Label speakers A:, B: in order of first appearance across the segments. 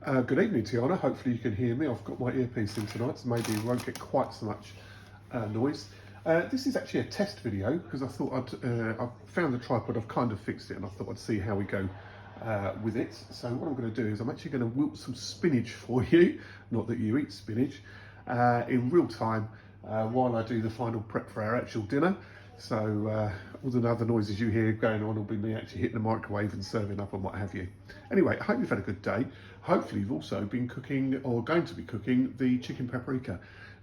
A: Good evening, Tiana. Hopefully you can hear me. I've got my earpiece in tonight, so maybe you won't get quite so much noise. This is actually a test video because I thought I've found the tripod, I've kind of fixed it, and I thought I'd see how we go with it. So what I'm going to do is I'm actually going to wilt some spinach for you, not that you eat spinach, in real time while I do the final prep for our actual dinner. So all the other noises you hear going on will be me actually hitting the microwave and serving up and what have you. Anyway, I hope you've had a good day. Hopefully you've also been cooking or going to be cooking the chicken paprika.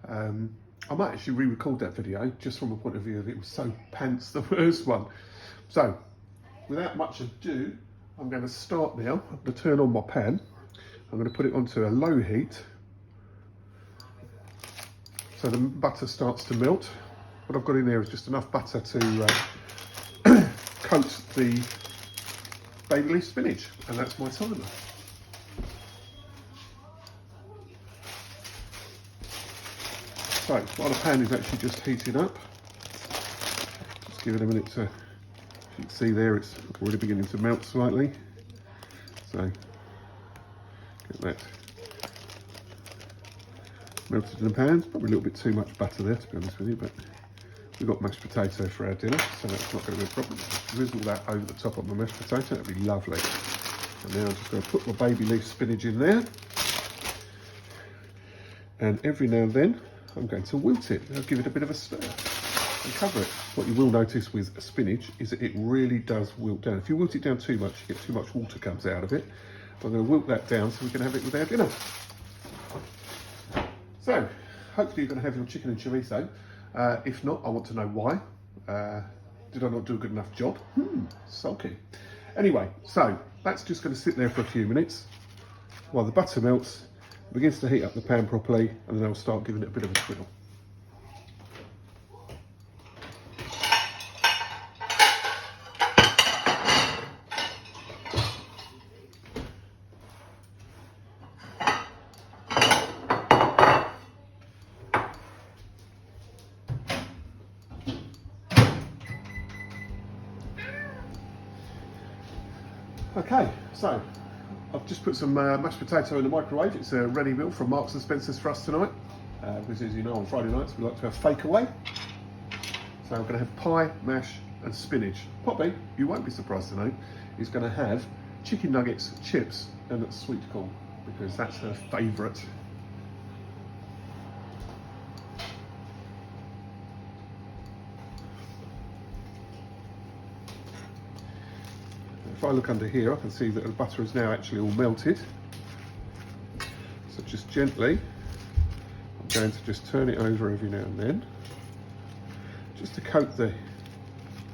A: I might actually re-record that video just from a point of view of it was so pants the first one. So without much ado, I'm going to start now. I'm going to turn on my pan. I'm going to put it onto a low heat so the butter starts to melt. What I've got in there is just enough butter to coat the baby leaf spinach, and that's my timer. So while the pan is actually just heating up, just give it a minute to, you can see there it's already beginning to melt slightly. So get that melted in the pan. Probably a little bit too much butter there, to be honest with you, but we've got mashed potato for our dinner, so that's not going to be a problem. Just drizzle that over the top of my mashed potato, that'd be lovely. And now I'm just going to put my baby leaf spinach in there. And every now and then, I'm going to wilt it. I'll give it a bit of a stir and cover it. What you will notice with spinach is that it really does wilt down. If you wilt it down too much, you get too much water comes out of it. But I'm going to wilt that down so we can have it with our dinner. So, hopefully you're going to have your chicken and chorizo. If not, I want to know why. Did I not do a good enough job? Sulky. Anyway, so that's just going to sit there for a few minutes while the butter melts, begins to heat up the pan properly, and then I'll start giving it a bit of a twiddle. Okay, so I've just put some mashed potato in the microwave. It's a ready meal from Marks and Spencer's for us tonight. Because as you know, on Friday nights we like to have fake away. So I'm going to have pie, mash and spinach. Poppy, you won't be surprised to know, is going to have chicken nuggets, chips and sweet corn, because that's her favourite. If I look under here, I can see that the butter is now actually all melted. So just gently, I'm going to just turn it over every now and then, just to coat the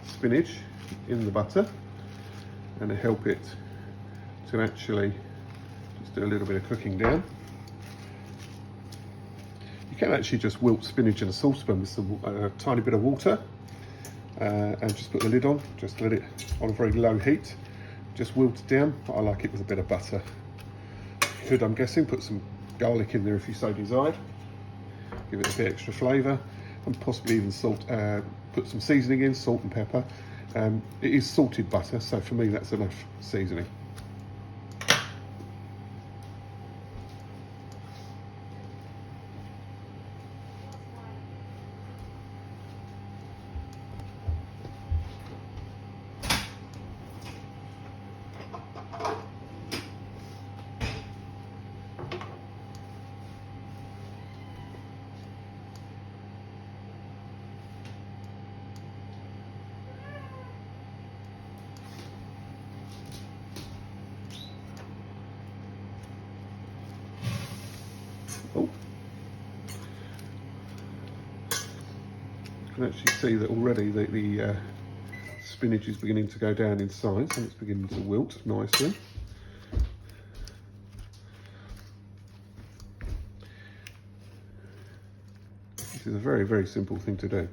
A: spinach in the butter and to help it to actually just do a little bit of cooking down. You can actually just wilt spinach in a saucepan with some tiny bit of water and just put the lid on, just let it on a very low heat. Just wilt it down. I like it with a bit of butter. You could, I'm guessing, put some garlic in there if you so desired. Give it a bit extra flavour, and possibly even salt. Put some seasoning in, salt and pepper. It is salted butter, so for me that's enough seasoning. Oh, you can actually see that already the spinach is beginning to go down in size and it's beginning to wilt nicely. This is a very, very simple thing to do.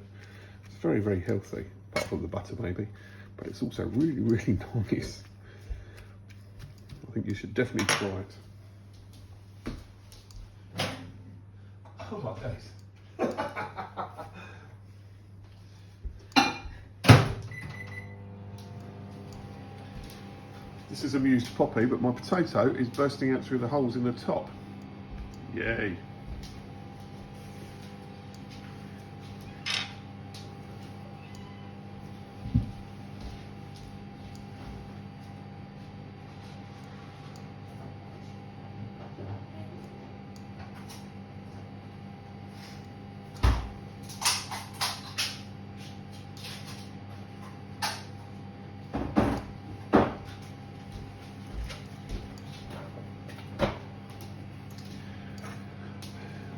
A: It's very, very healthy, apart from the butter maybe, but it's also really, really nice. I think you should definitely try it. Oh my days. This is amused Poppy, but my potato is bursting out through the holes in the top. Yay.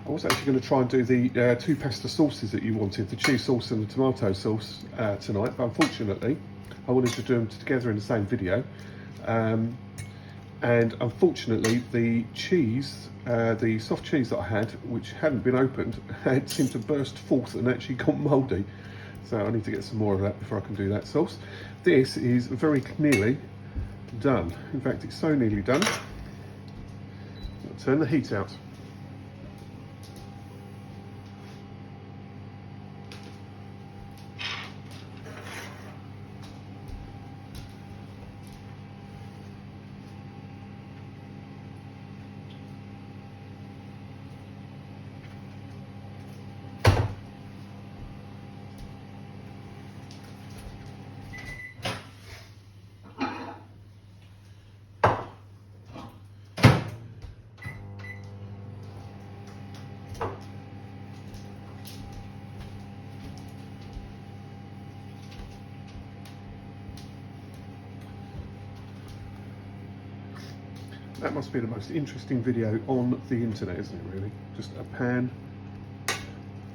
A: I was actually going to try and do the two pasta sauces that you wanted, the cheese sauce and the tomato sauce tonight, but unfortunately I wanted to do them together in the same video. And unfortunately the cheese, the soft cheese that I had, which hadn't been opened, had seemed to burst forth and actually got mouldy. So I need to get some more of that before I can do that sauce. This is very nearly done. In fact, it's so nearly done. I'll turn the heat out. That must be the most interesting video on the internet, isn't it, really? Just a pan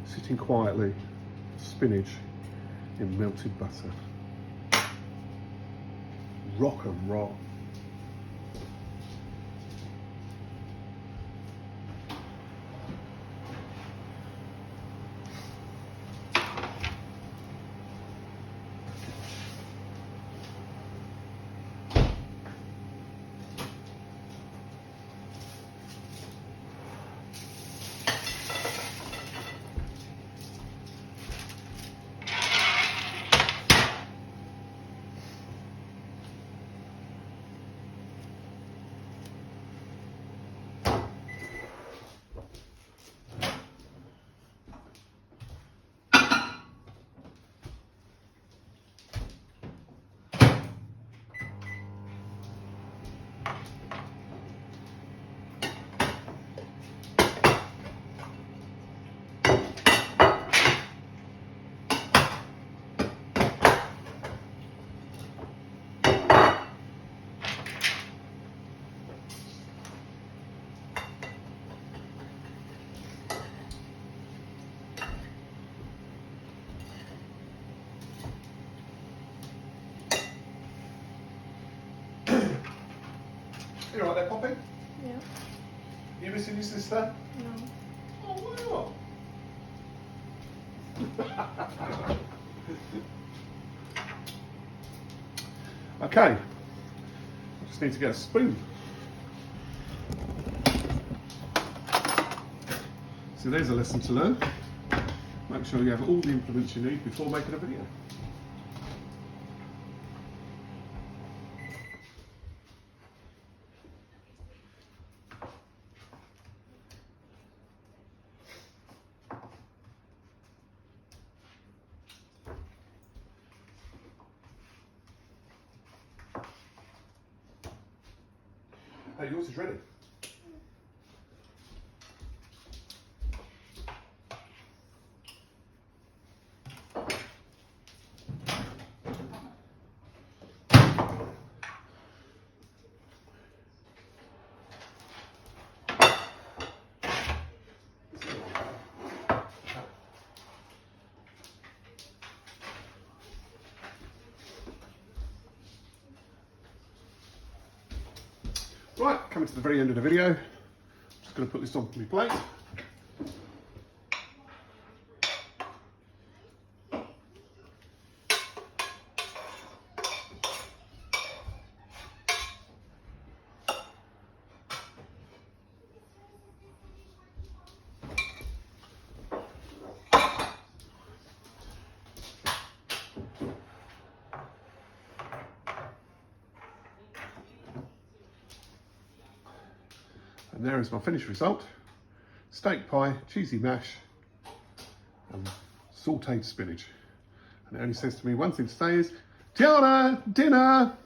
A: sitting quietly, spinach in melted butter. Rock and roll. You all right there, Poppy?
B: Yeah.
A: You missing your sister?
B: No.
A: Oh, why not? Okay. I just need to get a spoon. So there's a lesson to learn. Make sure you have all the implements you need before making a video. Hey, yours is ready. Right, coming to the very end of the video. Just going to put this on my plate. And there is my finished result. Steak pie, cheesy mash, and sautéed spinach. And it only says to me one thing to say is, Tiana, dinner!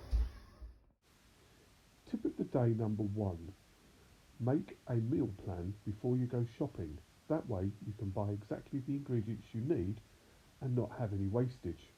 A: Tip of the day number 1. Make a meal plan before you go shopping. That way you can buy exactly the ingredients you need and not have any wastage.